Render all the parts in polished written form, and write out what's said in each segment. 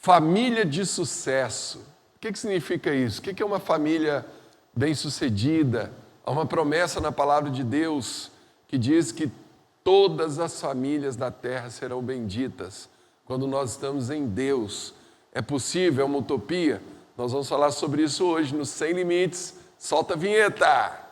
Família de sucesso. O que significa isso? O que é uma família bem-sucedida? Há uma promessa na palavra de Deus que diz que todas as famílias da terra serão benditas quando nós estamos em Deus. É possível? É uma utopia? Nós vamos falar sobre isso hoje no Sem Limites. Solta a vinheta!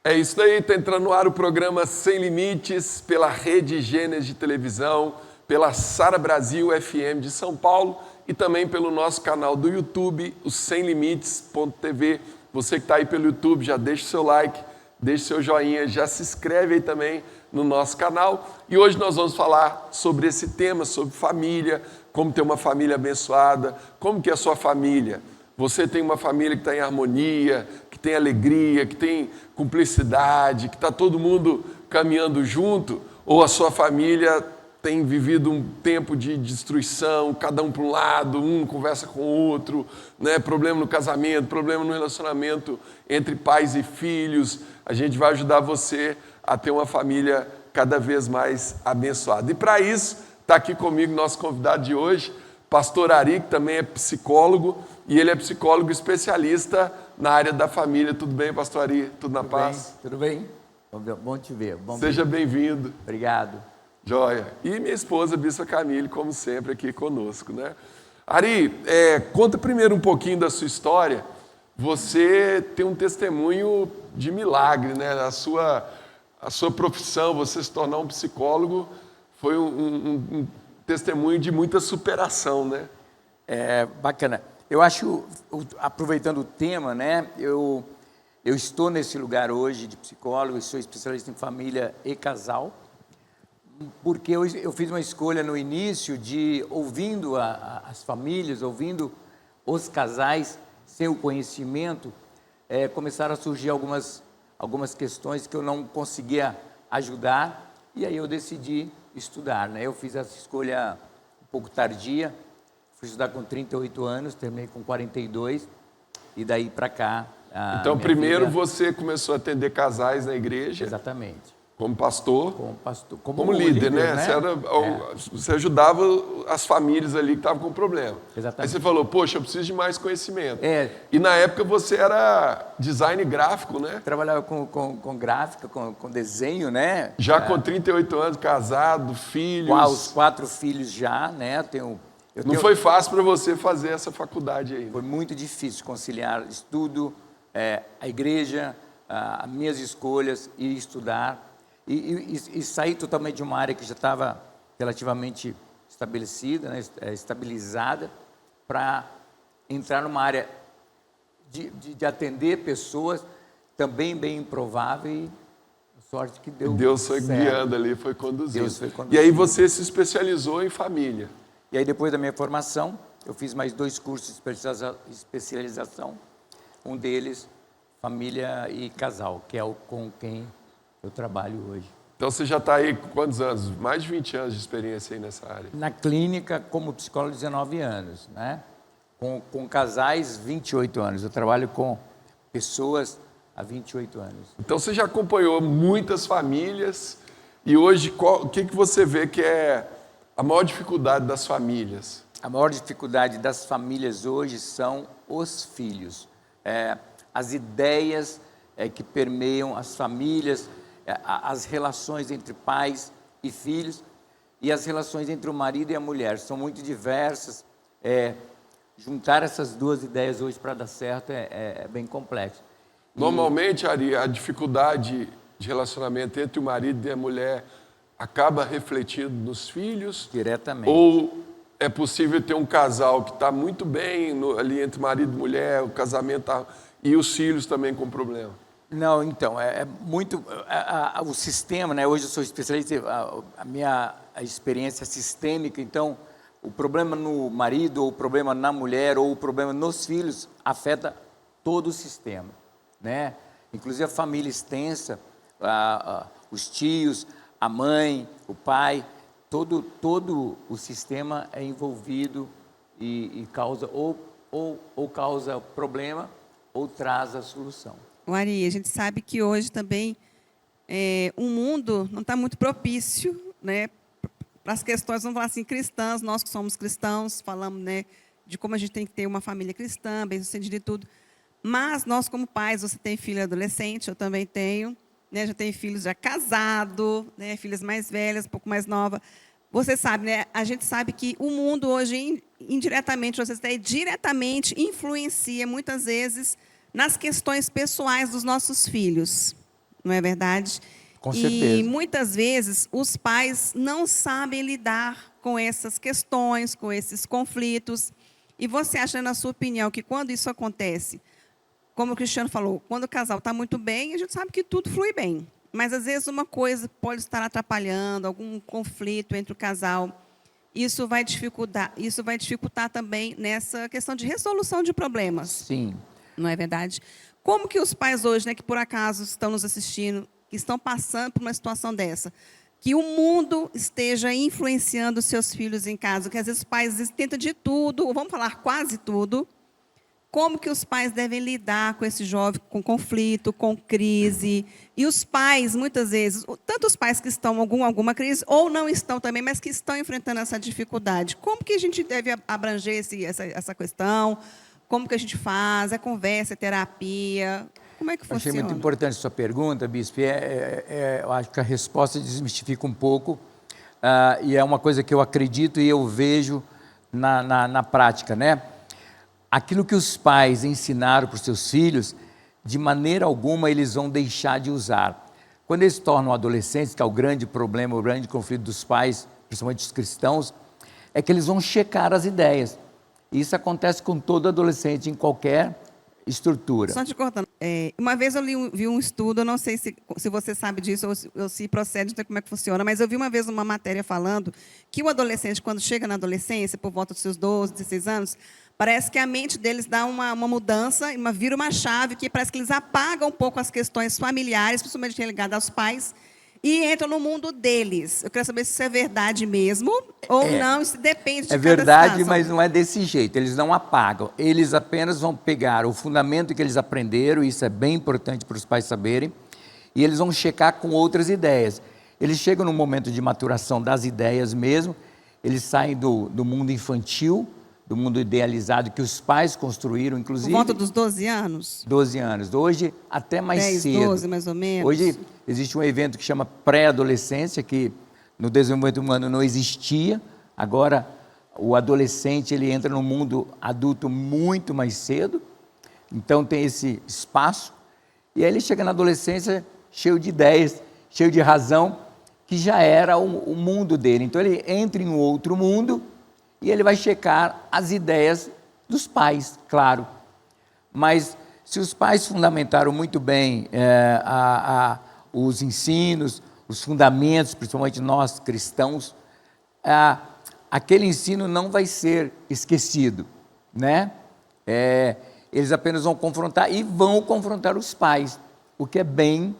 É isso aí, está entrando no ar o programa Sem Limites, pela Rede Gênesis de televisão, pela Sara Brasil FM de São Paulo e também pelo nosso canal do YouTube, o semlimites.tv. Você que está aí pelo YouTube, já deixa o seu like, deixa o seu joinha, já se inscreve aí também no nosso canal. E hoje nós vamos falar sobre esse tema, sobre família, como ter uma família abençoada, como que é a sua família. Você tem uma família que está em harmonia, que tem alegria, que tem cumplicidade, que está todo mundo caminhando junto, ou a sua família tem vivido um tempo de destruição, cada um para um lado, um conversa com o outro, né? Problema no casamento, problema no relacionamento entre pais e filhos. A gente vai ajudar você a ter uma família cada vez mais abençoada. E para isso, está aqui comigo nosso convidado de hoje, Pastor Ari, que também é psicólogo, e ele é psicólogo especialista na área da família. Tudo bem, Pastor Ari? Tudo na paz? Tudo bem? Bom te ver. Seja bem-vindo. Obrigado. Joia. E minha esposa, Bispa Camille, como sempre, aqui conosco, né? Ari, conta primeiro um pouquinho da sua história. Você tem um testemunho de milagre, né? A sua profissão, você se tornar um psicólogo, foi um testemunho de muita superação, né? É bacana. Eu acho, aproveitando o tema, né? Eu estou nesse lugar hoje de psicólogo, sou especialista em família e casal, porque eu fiz uma escolha no início de, ouvindo as famílias, ouvindo os casais, sem o conhecimento, começaram a surgir algumas questões que eu não conseguia ajudar, e aí eu decidi estudar, né? Eu fiz essa escolha um pouco tardia, fui estudar com 38 anos, terminei com 42, e daí para cá... Então, primeiro você começou a atender casais na igreja. Exatamente. Como pastor. Como líder, né? Você ajudava as famílias ali que estavam com problema. Exatamente. Aí você falou, poxa, eu preciso de mais conhecimento. E na época você era design gráfico, né? Trabalhava com gráfica, com desenho, né? Já com 38 anos, casado, filhos. Os 4 filhos já, né? Não foi fácil para você fazer essa faculdade aí, né? Foi muito difícil conciliar estudo, a igreja, as minhas escolhas e estudar. E sair totalmente de uma área que já estava relativamente estabelecida, né, estabilizada, para entrar numa área de atender pessoas também bem improvável e sorte que deu Deus foi certo. Guiando ali, foi conduzindo. Deus foi conduzindo. E aí você se especializou em família. E aí depois da minha formação, eu fiz mais 2 cursos de especialização, um deles, família e casal, que é com quem eu trabalho hoje. Então você já está aí com quantos anos? Mais de 20 anos de experiência aí nessa área. Na clínica, como psicólogo, 19 anos, né? Com casais, 28 anos. Eu trabalho com pessoas há 28 anos. Então você já acompanhou muitas famílias e hoje o que você vê que é a maior dificuldade das famílias? A maior dificuldade das famílias hoje são os filhos. As ideias que permeiam as famílias, as relações entre pais e filhos e as relações entre o marido e a mulher são muito diversas. Juntar essas 2 ideias hoje para dar certo é bem complexo. Normalmente, Ari, a dificuldade de relacionamento entre o marido e a mulher acaba refletindo nos filhos? Diretamente. Ou é possível ter um casal que está muito bem ali entre marido e mulher, o casamento e os filhos também com problema? Não, então, muito... o sistema, né? Hoje eu sou especialista, a minha experiência sistêmica, então, o problema no marido, ou o problema na mulher, ou o problema nos filhos, afeta todo o sistema, né? inclusive a família extensa, os tios, a mãe, o pai, todo o sistema é envolvido e causa ou causa problema ou traz a solução. Ari, a gente sabe que hoje também o mundo não está muito propício, né, para as questões, vamos falar assim, cristãs. Nós que somos cristãos, falamos, né, de como a gente tem que ter uma família cristã, bem-sucedida e tudo. Mas nós, como pais, você tem filho adolescente, eu também tenho, né, já tenho filhos já casados, né, filhas mais velhas, um pouco mais novas. Você sabe, né, a gente sabe que o mundo hoje, indiretamente, você até diretamente influencia, muitas vezes, nas questões pessoais dos nossos filhos. Não é verdade? Com certeza. E muitas vezes os pais não sabem lidar com essas questões, com esses conflitos. E você acha, na sua opinião, que quando isso acontece, como o Cristiano falou, quando o casal está muito bem, a gente sabe que tudo flui bem. Mas, às vezes, uma coisa pode estar atrapalhando, algum conflito entre o casal. Isso vai dificultar também nessa questão de resolução de problemas. Sim. Não é verdade? Como que os pais hoje, né, que por acaso estão nos assistindo, que estão passando por uma situação dessa, que o mundo esteja influenciando os seus filhos em casa, que às vezes os pais tentam de tudo, ou vamos falar quase tudo, como que os pais devem lidar com esse jovem, com conflito, com crise? E os pais, muitas vezes, tanto os pais que estão em alguma crise, ou não estão também, mas que estão enfrentando essa dificuldade. Como que a gente deve abranger essa questão? Como que a gente faz? É conversa, é terapia? Como é que funciona? Achei muito importante a sua pergunta, Bispo. Eu acho que a resposta desmistifica um pouco. E é uma coisa que eu acredito e eu vejo na prática, né? Aquilo que os pais ensinaram para os seus filhos, de maneira alguma eles vão deixar de usar. Quando eles se tornam adolescentes, que é o grande problema, o grande conflito dos pais, principalmente os cristãos, é que eles vão checar as ideias. Isso acontece com todo adolescente em qualquer estrutura. Só te cortando. Uma vez eu vi um estudo, eu não sei se você sabe disso ou se procede, não sei como é que funciona, mas eu vi uma vez uma matéria falando que o adolescente, quando chega na adolescência, por volta dos seus 12, 16 anos, parece que a mente deles dá uma mudança, vira uma chave, que parece que eles apagam um pouco as questões familiares, principalmente ligadas aos pais, e entram no mundo deles. Eu quero saber se isso é verdade mesmo ou não, isso depende de cada verdade, situação. mas não é desse jeito, eles não apagam, eles apenas vão pegar o fundamento que eles aprenderam, isso é bem importante para os pais saberem, e eles vão checar com outras ideias. Eles chegam no momento de maturação das ideias mesmo, eles saem do mundo infantil, do mundo idealizado que os pais construíram, inclusive... Por volta dos 12 anos? 12 anos. Hoje, até mais 10, cedo. 12, mais ou menos. Hoje, existe um evento que chama pré-adolescência, que no desenvolvimento humano não existia. Agora, o adolescente ele entra no mundo adulto muito mais cedo. Então, tem esse espaço. E aí ele chega na adolescência cheio de ideias, cheio de razão, que já era o mundo dele. Então, ele entra em um outro mundo e ele vai checar as ideias dos pais, claro. Mas se os pais fundamentaram muito bem os ensinos, os fundamentos, principalmente nós cristãos, aquele ensino não vai ser esquecido, né? Eles apenas vão confrontar e vão confrontar os pais, o que é bem,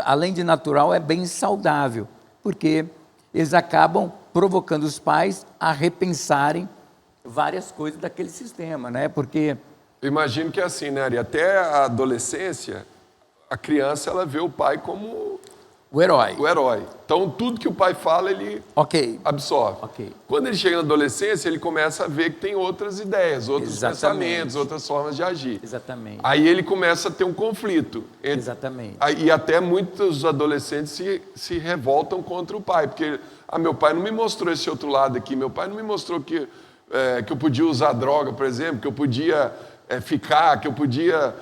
além de natural, é bem saudável, porque eles acabam provocando os pais a repensarem várias coisas daquele sistema, né? Porque... Eu imagino que é assim, né, Ari? Até a adolescência, a criança, ela vê o pai como... o herói. O herói. Então, tudo que o pai fala, ele absorve. Okay. Quando ele chega na adolescência, ele começa a ver que tem outras ideias, outros pensamentos, outras formas de agir. Exatamente. Aí ele começa a ter um conflito. Exatamente. E até muitos adolescentes se revoltam contra o pai, porque meu pai não me mostrou esse outro lado aqui, meu pai não me mostrou que eu podia usar droga, por exemplo, que eu podia ficar, que eu podia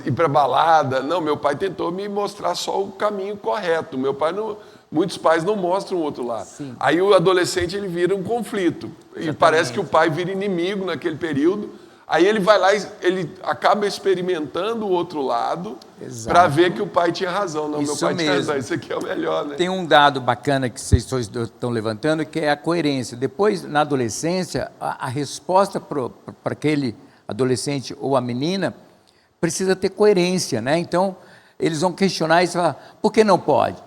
ir para balada. Não, meu pai tentou me mostrar só o caminho correto. Meu pai não... Muitos pais não mostram o outro lado. Sim. Aí o adolescente ele vira um conflito. Exatamente. E parece que o pai vira inimigo naquele período. Aí ele vai lá e ele acaba experimentando o outro lado para ver que o pai tinha razão. Não, isso meu pai mesmo. tinha razão, isso aqui é o melhor, né? Tem um dado bacana que vocês estão levantando, que é a coerência. Depois, na adolescência, a resposta para aquele adolescente ou a menina precisa ter coerência, né? Então, eles vão questionar e falar, por que não pode?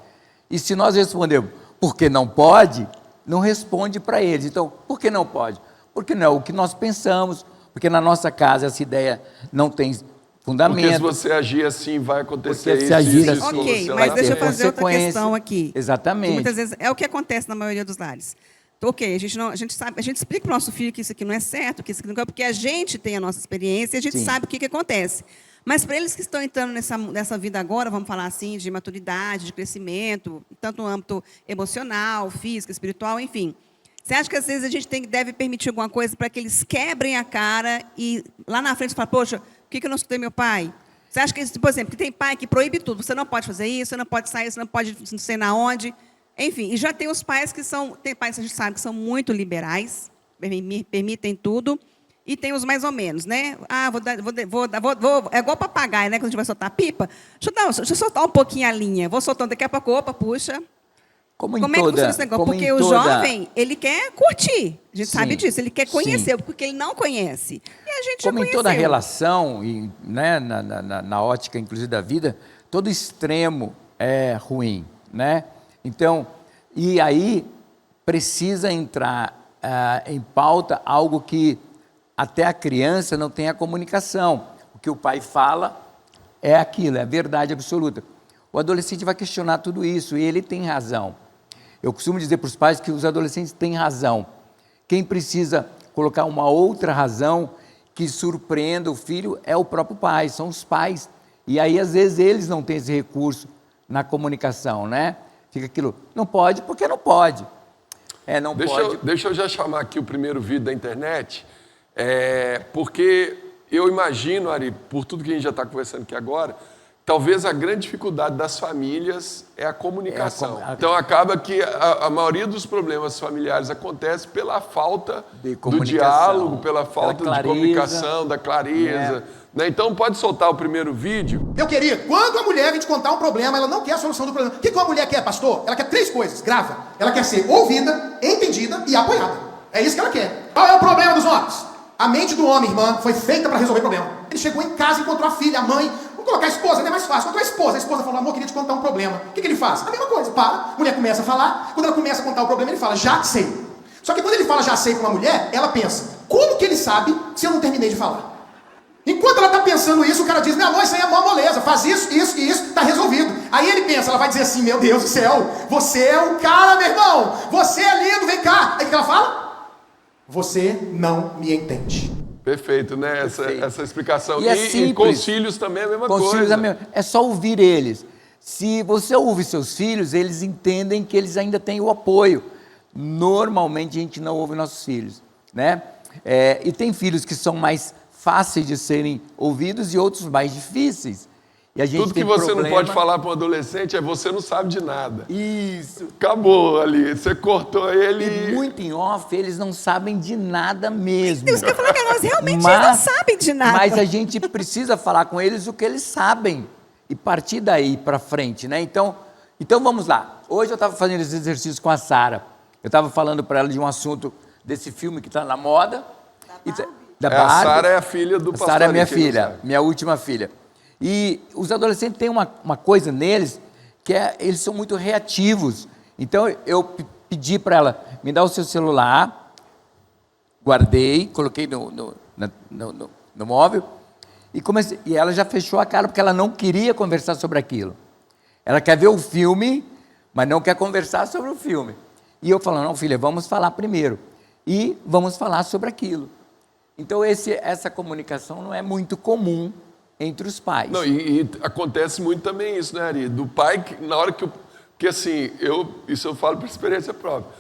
E se nós respondermos, por que não pode, não responde para eles. Então, por que não pode? Porque não é o que nós pensamos, porque na nossa casa essa ideia não tem fundamento. Porque se você agir assim, vai acontecer isso. Se agir assim, ok, mas deixa eu fazer outra questão aqui. Exatamente. Que muitas vezes é o que acontece na maioria dos lares. Então, ok, a gente sabe, a gente explica para o nosso filho que isso aqui não é certo, que isso aqui não é, porque a gente tem a nossa experiência e a gente sabe o que acontece. Mas para eles que estão entrando nessa vida agora, vamos falar assim, de maturidade, de crescimento, tanto no âmbito emocional, físico, espiritual, enfim. Você acha que às vezes a gente deve permitir alguma coisa para que eles quebrem a cara e lá na frente falar, poxa, por que eu não escutei meu pai? Você acha que, por exemplo, que tem pai que proíbe tudo, você não pode fazer isso, você não pode sair, você não pode não sei na onde. Enfim, e já tem os pais que são, tem pais que a gente sabe que são muito liberais, permitem tudo, e tem os mais ou menos, né? Ah, é igual papagaio, né? Quando a gente vai soltar a pipa. Deixa eu soltar um pouquinho a linha. Vou soltando daqui a pouco, opa, puxa. Como é que funciona esse negócio? Porque o jovem, ele quer curtir. A gente sabe disso. Ele quer conhecer, porque ele não conhece. E a gente já conheceu. Como em toda relação, e, né, na ótica, inclusive, da vida, todo extremo é ruim, né? Então, e aí precisa entrar em pauta algo que até a criança não tem a comunicação. O que o pai fala é aquilo, é a verdade absoluta. O adolescente vai questionar tudo isso e ele tem razão. Eu costumo dizer para os pais que os adolescentes têm razão. Quem precisa colocar uma outra razão que surpreenda o filho é o próprio pai, são os pais. E aí, às vezes, eles não têm esse recurso na comunicação, né? Fica aquilo, não pode porque não pode. Não pode. Deixa eu já chamar aqui o primeiro vídeo da internet, porque eu imagino, Ari, por tudo que a gente já está conversando aqui agora, talvez a grande dificuldade das famílias é a comunicação. Então, acaba que a maioria dos problemas familiares acontece pela falta do diálogo, pela falta de comunicação, da clareza. Né? Então, pode soltar o primeiro vídeo. Meu querido, quando a mulher vem te contar um problema, ela não quer a solução do problema. O que uma mulher quer, pastor? Ela quer 3 coisas, grava. Ela quer ser ouvida, entendida e apoiada. É isso que ela quer. Qual é o problema dos homens? A mente do homem, irmã, foi feita para resolver problema. Ele chegou em casa, encontrou a filha, a mãe. Vamos colocar a esposa, não é mais fácil. Encontrou a esposa falou, amor, queria te contar um problema. O que ele faz? A mesma coisa, para. A mulher começa a falar. Quando ela começa a contar o problema, ele fala, já sei. Só que quando ele fala já sei para uma mulher, ela pensa, como que ele sabe se eu não terminei de falar? Enquanto ela está pensando isso, o cara diz, meu amor, isso aí é mó moleza, faz isso, isso e isso, está resolvido. Aí ele pensa, ela vai dizer assim, meu Deus do céu, você é o cara, meu irmão, você é lindo, vem cá. Aí o que ela fala? Você não me entende. Perfeito, né? Essa explicação. E com os filhos também é a mesma coisa. É só ouvir eles. Se você ouve seus filhos, eles entendem que eles ainda têm o apoio. Normalmente a gente não ouve nossos filhos, né? E tem filhos que são mais fáceis de serem ouvidos e outros mais difíceis. E a gente Tudo que você não pode falar para um adolescente é você não sabe de nada. Isso. Acabou ali, você cortou ele. E muito em off, eles não sabem de nada mesmo. Deus, que eu falei que nós realmente não sabem de nada. Mas a gente precisa falar com eles o que eles sabem e partir daí para frente, né? Então vamos lá. Hoje eu estava fazendo esse exercício com a Sara. Eu estava falando para ela de um assunto desse filme que está na moda. A Sara é a filha do pastor. A Sara é minha filha, minha última filha. E os adolescentes têm uma coisa neles que eles são muito reativos. Então eu pedi para ela, me dá o seu celular, guardei, coloquei no móvel e ela já fechou a cara porque ela não queria conversar sobre aquilo. Ela quer ver o filme, mas não quer conversar sobre o filme. E eu falo, não, filha, vamos falar primeiro. E vamos falar sobre aquilo. Então, essa comunicação não é muito comum entre os pais. Não, e acontece muito também isso, né, Ari? Do pai, na hora que porque assim, isso eu falo por experiência própria.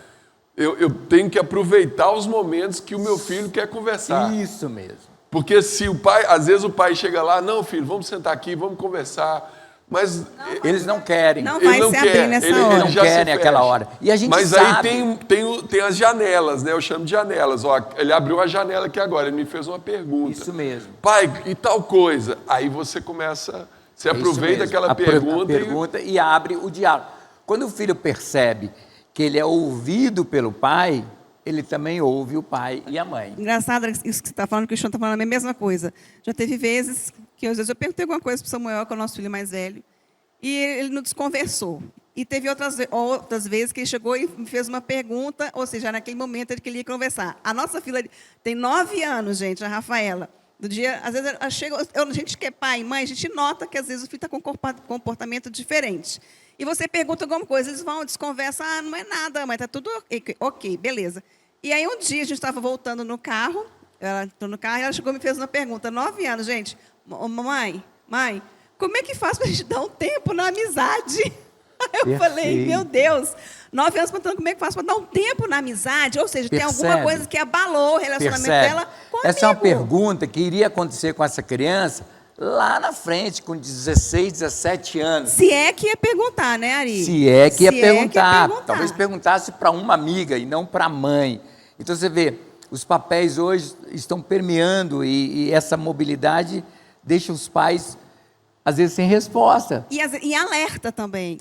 Eu tenho que aproveitar os momentos que o meu filho quer conversar. Isso mesmo. Porque se às vezes o pai chega lá, não, filho, vamos sentar aqui, vamos conversar. Mas eles não querem. Não vai se abrir nessa hora. Eles não querem aquela hora. E a gente Mas sabe. Aí tem as janelas, né? Eu chamo de janelas. Ó, ele abriu a janela aqui agora, ele me fez uma pergunta. Isso mesmo. Pai, e tal coisa? Aí você começa, você aproveita aquela pergunta e abre o diálogo. Quando o filho percebe que ele é ouvido pelo pai, ele também ouve o pai e a mãe. Engraçado isso que você está falando, que o Sean está falando a mesma coisa. Já teve vezes que às vezes eu perguntei alguma coisa para o Samuel, que é o nosso filho mais velho, e ele nos desconversou. E teve outras vezes que ele chegou e me fez uma pergunta, ou seja, naquele momento ele queria conversar. A nossa filha tem 9 anos, gente, a Rafaela. Do dia, às vezes a gente que é pai e mãe, a gente nota que às vezes o filho está com comportamento diferente. E você pergunta alguma coisa, eles vão, desconversam, não é nada, mas está tudo ok, beleza. E aí um dia a gente estava voltando no carro, ela entrou no carro e ela chegou e me fez uma pergunta, 9 anos, gente, mãe, como é que faz para a gente dar um tempo na amizade? Eu falei, meu Deus, 9 anos perguntando como é que faz para dar um tempo na amizade, ou seja, tem alguma coisa que abalou o relacionamento dela comigo. Essa é uma pergunta que iria acontecer com essa criança lá na frente, com 16, 17 anos. Se é que ia perguntar, né, Ari? Se é que ia perguntar. Talvez perguntasse para uma amiga e não para a mãe. Então você vê, os papéis hoje estão permeando e essa mobilidade deixa os pais às vezes sem resposta. E alerta também.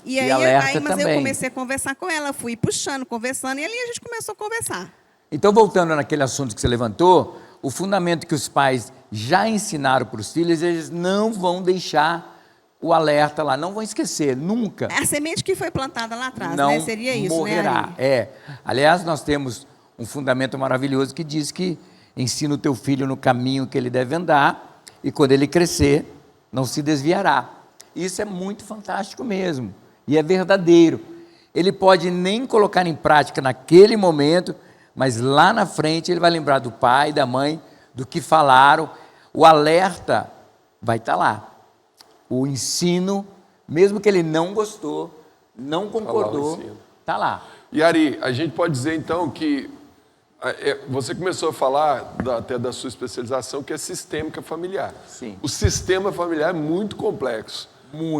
Mas eu comecei a conversar com ela, fui puxando, conversando, e ali a gente começou a conversar. Então, voltando naquele assunto que você levantou, o fundamento que os pais já ensinaram para os filhos, eles não vão deixar o alerta lá, não vão esquecer, nunca. A semente que foi plantada lá atrás, não né? Seria isso, morrerá. né, Ari? Aliás, nós temos um fundamento maravilhoso que diz que ensina o teu filho no caminho que ele deve andar, e quando ele crescer, não se desviará. Isso é muito fantástico mesmo, e é verdadeiro. Ele pode nem colocar em prática naquele momento, mas lá na frente ele vai lembrar do pai, da mãe, do que falaram. O alerta vai estar lá. O ensino, mesmo que ele não gostou, não concordou, está lá. E Ari, a gente pode dizer então que você começou a falar até da sua especialização, que é sistêmica familiar. Sim. O sistema familiar é muito complexo.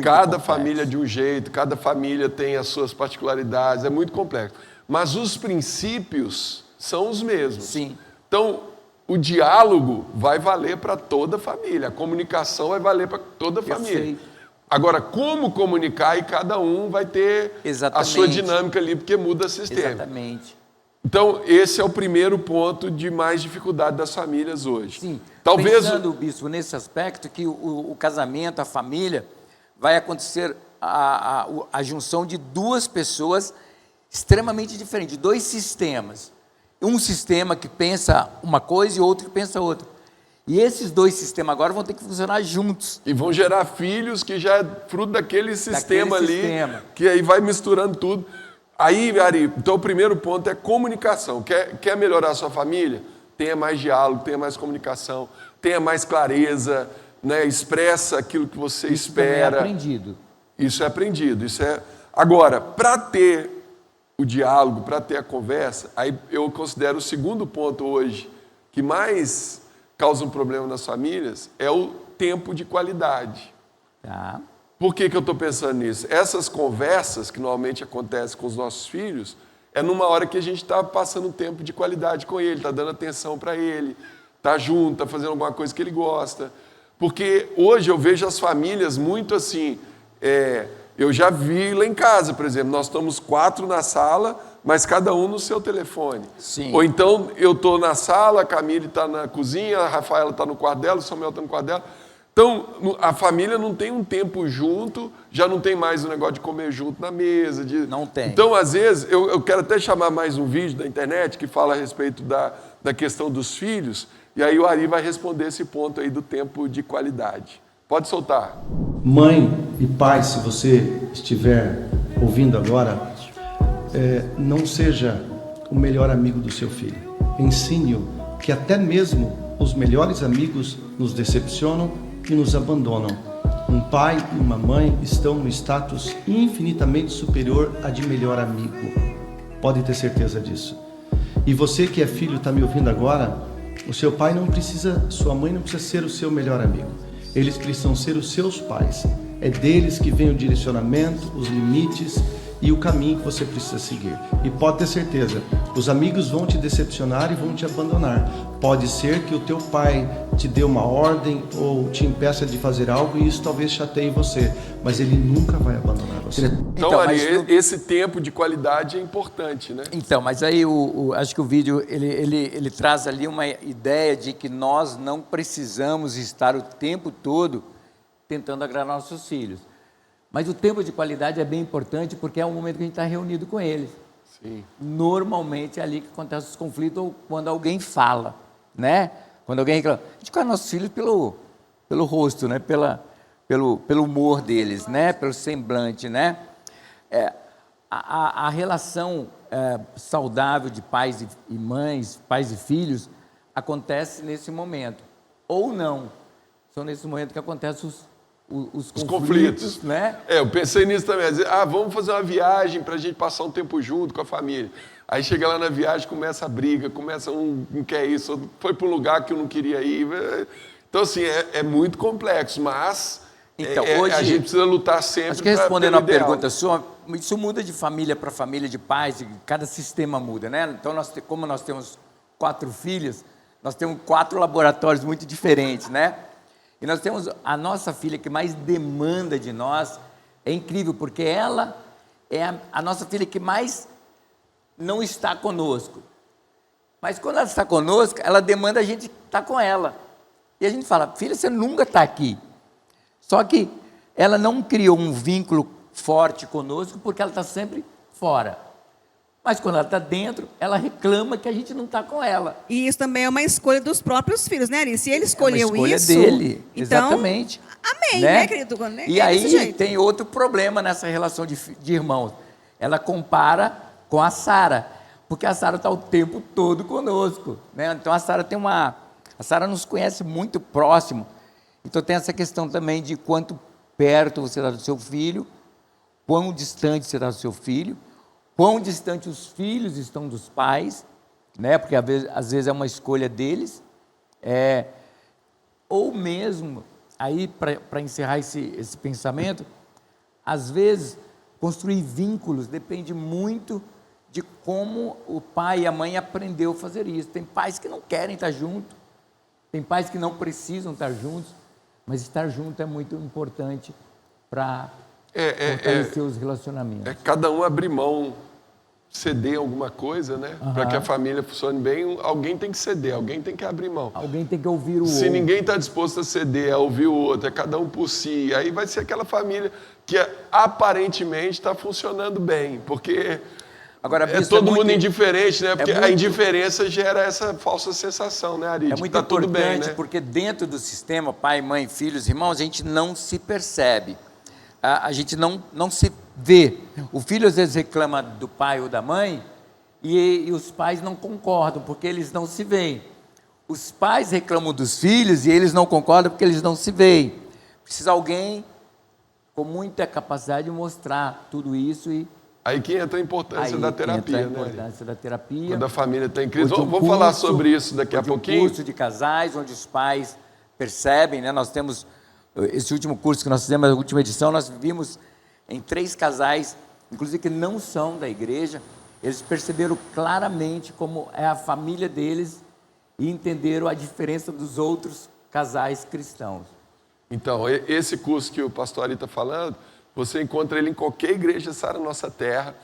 Cada família de um jeito, cada família tem as suas particularidades, é muito complexo. Mas os princípios são os mesmos. Sim. Então, o diálogo vai valer para toda a família, a comunicação vai valer para toda a família. Agora, como comunicar, e cada um vai ter a sua dinâmica ali, porque muda o sistema. Exatamente. Então, esse é o primeiro ponto de mais dificuldade das famílias hoje. Sim. Talvez Pensando, bispo, nesse aspecto, que o casamento, a família, vai acontecer a junção de duas pessoas extremamente diferentes, dois sistemas. Um sistema que pensa uma coisa e outro que pensa outra. E esses dois sistemas agora vão ter que funcionar juntos. E vão gerar filhos que já é fruto daquele sistema ali, que aí vai misturando tudo. Aí, Ari, então o primeiro ponto é comunicação. Quer melhorar a sua família? Tenha mais diálogo, tenha mais comunicação, tenha mais clareza, né? Expressa aquilo que você espera. Isso é aprendido. Isso é aprendido. Agora, para ter o diálogo, para ter a conversa, aí eu considero o segundo ponto hoje que mais causa um problema nas famílias é o tempo de qualidade. Tá. Por que eu estou pensando nisso? Essas conversas que normalmente acontecem com os nossos filhos é numa hora que a gente está passando um tempo de qualidade com ele, está dando atenção para ele, está junto, está fazendo alguma coisa que ele gosta. Porque hoje eu vejo as famílias muito assim, eu já vi lá em casa, por exemplo, nós estamos 4 na sala, mas cada um no seu telefone. Sim. Ou então eu estou na sala, a Camille está na cozinha, a Rafaela está no quarto dela, o Samuel está no quarto dela. Então, a família não tem um tempo junto, já não tem mais o negócio de comer junto na mesa. Não tem. Então, às vezes, eu quero até chamar mais um vídeo da internet que fala a respeito da questão dos filhos, e aí o Ari vai responder esse ponto aí do tempo de qualidade. Pode soltar. Mãe e pai, se você estiver ouvindo agora, não seja o melhor amigo do seu filho. Ensine-o que até mesmo os melhores amigos nos decepcionam e nos abandonam. Um pai e uma mãe estão no status infinitamente superior a de melhor amigo. Pode ter certeza disso. E você que é filho está me ouvindo agora, o seu pai não precisa, sua mãe não precisa ser o seu melhor amigo. Eles precisam ser os seus pais. É deles que vem o direcionamento, os limites e o caminho que você precisa seguir. E pode ter certeza, os amigos vão te decepcionar e vão te abandonar. Pode ser que o teu pai te dê uma ordem ou te impeça de fazer algo e isso talvez chateie você, mas ele nunca vai abandonar você. Então, Ari, esse tempo de qualidade é importante, né? Então, mas aí acho que o vídeo ele traz ali uma ideia de que nós não precisamos estar o tempo todo tentando agradar nossos filhos. Mas o tempo de qualidade é bem importante porque é o momento que a gente está reunido com eles. Sim. Normalmente é ali que acontecem os conflitos ou quando alguém fala, né? Quando alguém reclama. A gente conhece nossos filhos pelo rosto, né? Pelo humor deles, né? Pelo semblante, né? A relação saudável de pais e mães, pais e filhos, acontece nesse momento. Ou não. São nesse momento que acontecem os conflitos, né? Eu pensei nisso também. Vamos fazer uma viagem para a gente passar um tempo junto com a família. Aí chega lá na viagem, começa a briga, começa não quer isso, foi para um lugar que eu não queria ir. Então, assim, é muito complexo, mas então, hoje, a gente precisa lutar sempre. Acho que respondendo a pergunta sua, isso muda de família para família, de pais, cada sistema muda, né? Então, como nós temos 4 filhos, nós temos 4 laboratórios muito diferentes, né? E nós temos a nossa filha que mais demanda de nós, é incrível, porque ela é a nossa filha que mais não está conosco. Mas quando ela está conosco, ela demanda a gente estar com ela. E a gente fala, filha, você nunca está aqui. Só que ela não criou um vínculo forte conosco porque ela está sempre fora. Mas quando ela está dentro, ela reclama que a gente não está com ela. E isso também é uma escolha dos próprios filhos, né, Ari? Se ele escolheu isso... É uma escolha dele, então, exatamente. Amém, né querido? E aí tem outro problema nessa relação de irmãos. Ela compara com a Sara, porque a Sara está o tempo todo conosco, né? Então a Sara a Sara nos conhece muito próximo. Então tem essa questão também de quanto perto você está do seu filho, quão distante você está do seu filho, quão distante os filhos estão dos pais, né? Porque às vezes é uma escolha deles, ou mesmo, aí para encerrar esse pensamento, às vezes construir vínculos depende muito de como o pai e a mãe aprendeu a fazer isso. Tem pais que não querem estar juntos, tem pais que não precisam estar juntos, mas estar junto é muito importante para fortalecer os relacionamentos. Cada um abrir mão, ceder alguma coisa, né? Para que a família funcione bem, alguém tem que ceder, alguém tem que abrir mão. Alguém tem que ouvir o outro. Se ninguém está disposto a ceder, a ouvir o outro, é cada um por si, aí vai ser aquela família que aparentemente está funcionando bem, porque agora, todo mundo indiferente, né? Porque a indiferença gera essa falsa sensação, né, Ari? É muito tá tudo bem, importante, né? porque dentro do sistema, pai, mãe, filhos, irmãos, a gente não se percebe. A gente não se vê. O filho às vezes reclama do pai ou da mãe e os pais não concordam, porque eles não se veem. Os pais reclamam dos filhos e eles não concordam porque eles não se veem. Precisa alguém com muita capacidade de mostrar tudo isso e... Aí que entra a importância da terapia, entra a importância da terapia. Quando a família está em crise. Vamos falar sobre isso daqui a pouquinho. Um curso de casais, onde os pais percebem, né? Nós temos esse último curso que nós fizemos, a última edição, nós vimos em 3 casais, inclusive que não são da igreja, eles perceberam claramente como é a família deles e entenderam a diferença dos outros casais cristãos. Então, esse curso que o pastor Ari está falando, você encontra ele em qualquer igreja Sara Nossa Terra,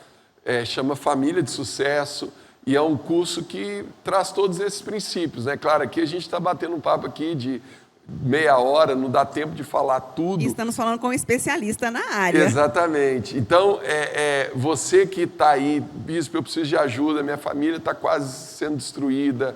chama Família de Sucesso, e é um curso que traz todos esses princípios, né? Claro, aqui a gente está batendo um papo aqui de meia hora, não dá tempo de falar tudo. E estamos falando com um especialista na área. Exatamente. Então, você que está aí, bispo, eu preciso de ajuda, minha família está quase sendo destruída,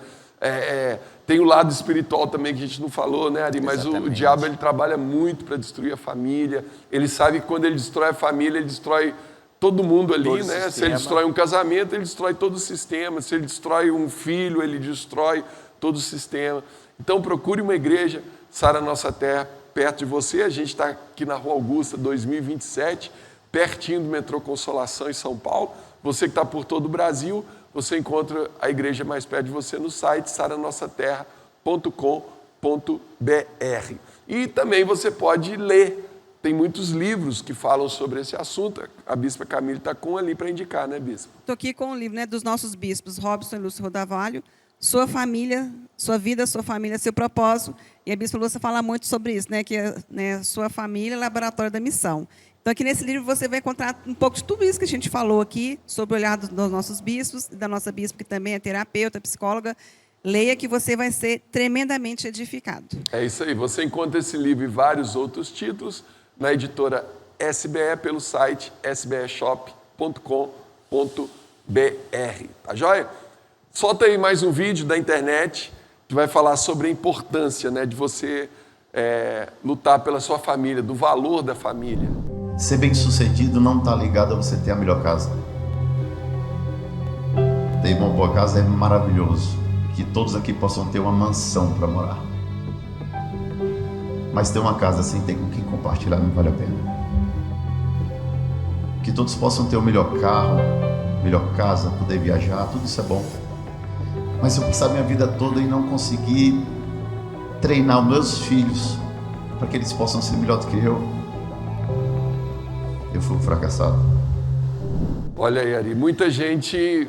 tem o lado espiritual também que a gente não falou, né, Ari? Mas o diabo, ele trabalha muito para destruir a família. Ele sabe que quando ele destrói a família, ele destrói todo mundo ali, todo, né? Se ele destrói um casamento, ele destrói todo o sistema. Se ele destrói um filho, ele destrói todo o sistema. Então, procure uma igreja Sara Nossa Terra perto de você. A gente está aqui na Rua Augusta, 2027, pertinho do metrô Consolação, em São Paulo. Você que está por todo o Brasil, você encontra a igreja mais perto de você no site saranossaterra.com.br. E também você pode ler tem muitos livros que falam sobre esse assunto. A Bispa Camille está com ali para indicar, né, Bispa? Estou aqui com o livro, né, dos nossos bispos, Robson e Lúcio Rodavalho, Sua Família, Sua Vida, Sua Família, Seu Propósito. E a Bispa Lúcia fala muito sobre isso, né, que é, né, Sua Família, Laboratório da Missão. Então, aqui nesse livro você vai encontrar um pouco de tudo isso que a gente falou aqui, sobre o olhar dos nossos bispos, da nossa bispa, que também é terapeuta, psicóloga. Leia que você vai ser tremendamente edificado. É isso aí. Você encontra esse livro e vários outros títulos na editora SBE pelo site sbeshop.com.br. Tá joia? Solta aí mais um vídeo da internet que vai falar sobre a importância, né, de você lutar pela sua família, do valor da família. Ser bem-sucedido não está ligado a você ter a melhor casa. Ter uma boa casa é maravilhoso. Que todos aqui possam ter uma mansão para morar. Mas ter uma casa sem ter com quem compartilhar não vale a pena. Que todos possam ter o melhor carro, melhor casa, poder viajar, tudo isso é bom. Mas se eu passar minha vida toda e não conseguir treinar os meus filhos para que eles possam ser melhor do que eu fui um fracassado. Olha aí, Ari, muita gente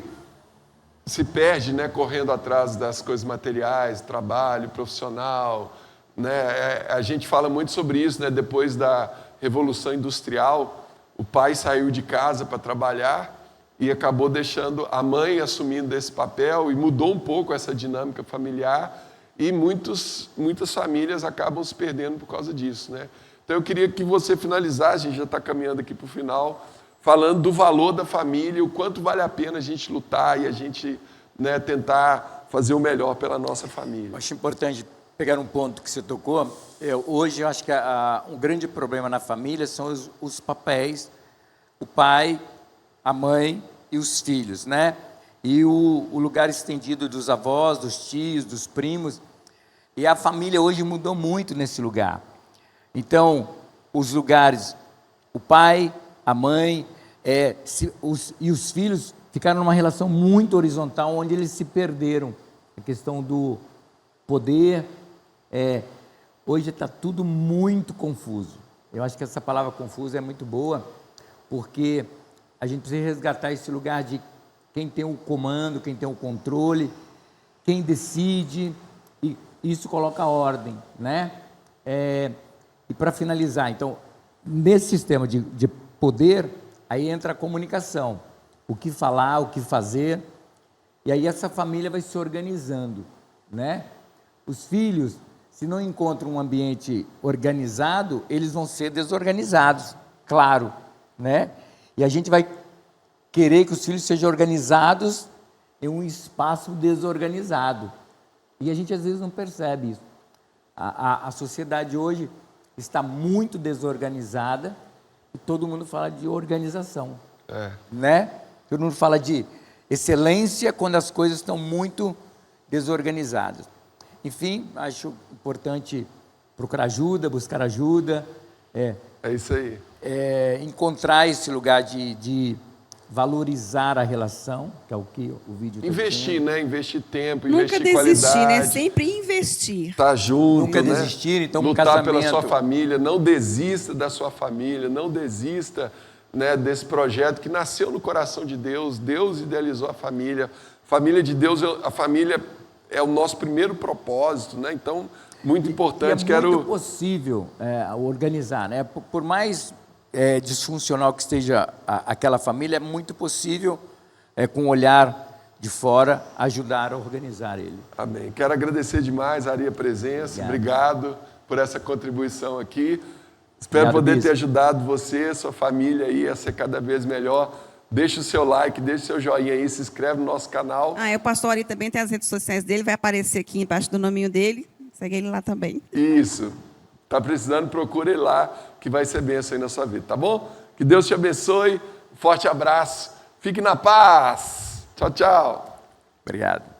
se perde, né, correndo atrás das coisas materiais, trabalho, profissional, né? A gente fala muito sobre isso, né? Depois da Revolução Industrial, o pai saiu de casa para trabalhar e acabou deixando a mãe assumindo esse papel e mudou um pouco essa dinâmica familiar e muitas famílias acabam se perdendo por causa disso, né? Então eu queria que você finalizasse, a gente já está caminhando aqui para o final, falando do valor da família, o quanto vale a pena a gente lutar e a gente, né, tentar fazer o melhor pela nossa família. Eu acho importante pegar um ponto que você tocou. Hoje eu acho que um grande problema na família são os papéis, o pai, a mãe e os filhos, né? E o lugar estendido dos avós, dos tios, dos primos. E a família hoje mudou muito nesse lugar. Então, os lugares, o pai, a mãe e os filhos ficaram numa relação muito horizontal, onde eles se perderam. A questão do poder, hoje está tudo muito confuso. Eu acho que essa palavra confuso é muito boa, porque a gente precisa resgatar esse lugar de quem tem o comando, quem tem o controle, quem decide, e isso coloca ordem, né? E para finalizar, então, nesse sistema de poder, aí entra a comunicação, o que falar, o que fazer, e aí essa família vai se organizando, né? Os filhos, se não encontram um ambiente organizado, eles vão ser desorganizados, claro, né? E a gente vai querer que os filhos sejam organizados em um espaço desorganizado, e a gente às vezes não percebe isso. A sociedade hoje está muito desorganizada e todo mundo fala de organização, né? Todo mundo fala de excelência quando as coisas estão muito desorganizadas. Enfim, acho importante procurar ajuda, buscar ajuda. É isso aí. Encontrar esse lugar de valorizar a relação, que é o que o vídeo está investir, né? Investir tempo, nunca investir desistir, qualidade. Né? Sempre investir. Tá junto, nunca né? desistir, então lutar um casamento. pela sua família, não desista da sua família, não desista, né, desse projeto que nasceu no coração de Deus. Deus idealizou a família. Família de Deus, a família é o nosso primeiro propósito, né? Então, muito importante. E é muito possível organizar, né? Por mais disfuncional que esteja aquela família, é muito possível, com o olhar de fora, ajudar a organizar ele. Amém. Quero agradecer demais, Ari, a presença. Obrigado por essa contribuição aqui. Espero poder ter ajudado você, sua família aí a ser cada vez melhor. Deixa o seu like, deixa o seu joinha aí, se inscreve no nosso canal. O pastor Ari também tem as redes sociais dele, vai aparecer aqui embaixo do nominho dele. Segue ele lá também. Isso. Está precisando, procura ele lá, que vai ser bênção aí na sua vida, tá bom? Que Deus te abençoe. Forte abraço. Fique na paz. Tchau, tchau. Obrigado.